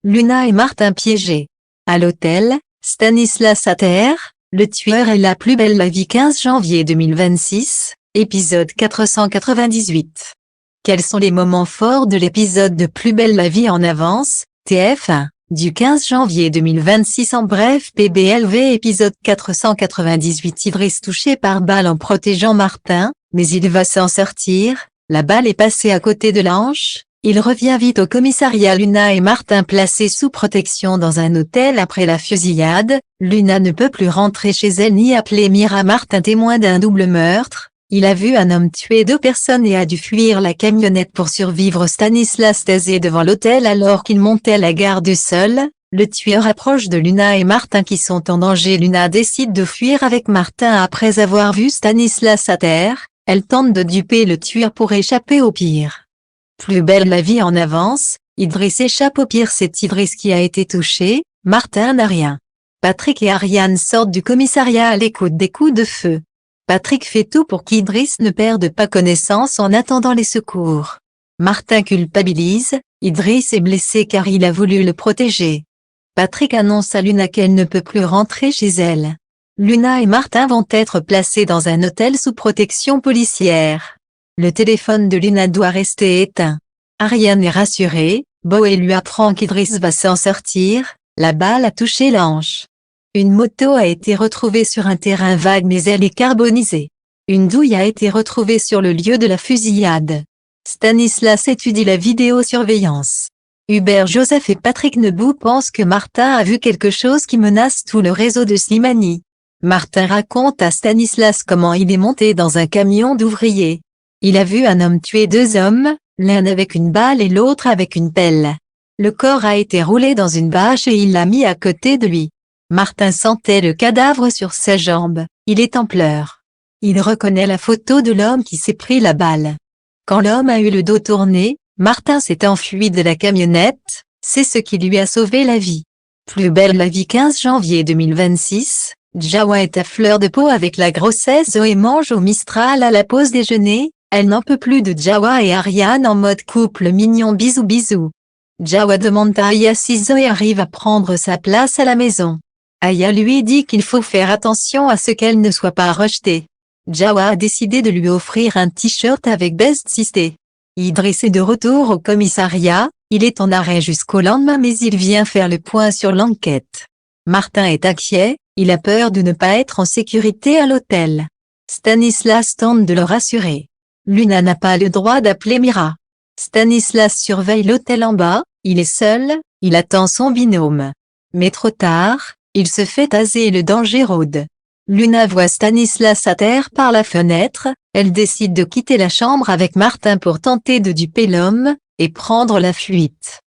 Luna et Martin piégés. À l'hôtel, Stanislas à terre, le tueur et la plus belle la vie 15 janvier 2026, épisode 498. Quels sont les moments forts de l'épisode de Plus belle la vie en avance, TF1, du 15 janvier 2026 en bref PBLV épisode 498 Idriss touché par balle en protégeant Martin, mais il va s'en sortir, la balle est passée à côté de la hanche. Il revient vite au commissariat. Luna et Martin placés sous protection dans un hôtel après la fusillade. Luna ne peut plus rentrer chez elle ni appeler Mira. Martin témoin d'un double meurtre. Il a vu un homme tuer 2 personnes et a dû fuir la camionnette pour survivre. Stanislas tasé devant l'hôtel alors qu'il montait la garde seul. Le tueur approche de Luna et Martin qui sont en danger. Luna décide de fuir avec Martin après avoir vu Stanislas à terre. Elle tente de duper le tueur pour échapper au pire. Plus belle la vie en avance, Idriss échappe au pire. C'est Idriss qui a été touché, Martin n'a rien. Patrick et Ariane sortent du commissariat à l'écoute des coups de feu. Patrick fait tout pour qu'Idriss ne perde pas connaissance en attendant les secours. Martin culpabilise, Idriss est blessé car il a voulu le protéger. Patrick annonce à Luna qu'elle ne peut plus rentrer chez elle. Luna et Martin vont être placés dans un hôtel sous protection policière. Le téléphone de Luna doit rester éteint. Ariane est rassurée, Boé lui apprend qu'Idriss va s'en sortir, la balle a touché la hanche. Une moto a été retrouvée sur un terrain vague mais elle est carbonisée. Une douille a été retrouvée sur le lieu de la fusillade. Stanislas étudie la vidéosurveillance. Hubert, Joseph et Patrick Nebou pensent que Martin a vu quelque chose qui menace tout le réseau de Slimani. Martin raconte à Stanislas comment il est monté dans un camion d'ouvriers. Il a vu un homme tuer 2 hommes, l'un avec une balle et l'autre avec une pelle. Le corps a été roulé dans une bâche et il l'a mis à côté de lui. Martin sentait le cadavre sur sa jambe, il est en pleurs. Il reconnaît la photo de l'homme qui s'est pris la balle. Quand l'homme a eu le dos tourné, Martin s'est enfui de la camionnette, c'est ce qui lui a sauvé la vie. Plus belle la vie 15 janvier 2026, Jawa est à fleur de peau avec la grossesse. Zoé mange au Mistral à la pause déjeuner. Elle n'en peut plus de Jawa et Ariane en mode couple mignon bisous bisous. Jawa demande à Aya si Zoé arrive à prendre sa place à la maison. Aya lui dit qu'il faut faire attention à ce qu'elle ne soit pas rejetée. Jawa a décidé de lui offrir un t-shirt avec Best Sister. Idriss est de retour au commissariat, il est en arrêt jusqu'au lendemain mais il vient faire le point sur l'enquête. Martin est inquiet, il a peur de ne pas être en sécurité à l'hôtel. Stanislas tente de le rassurer. Luna n'a pas le droit d'appeler Mira. Stanislas surveille l'hôtel en bas, il est seul, il attend son binôme. Mais trop tard, il se fait taser et le danger rôde. Luna voit Stanislas à terre par la fenêtre, elle décide de quitter la chambre avec Martin pour tenter de duper l'homme, et prendre la fuite.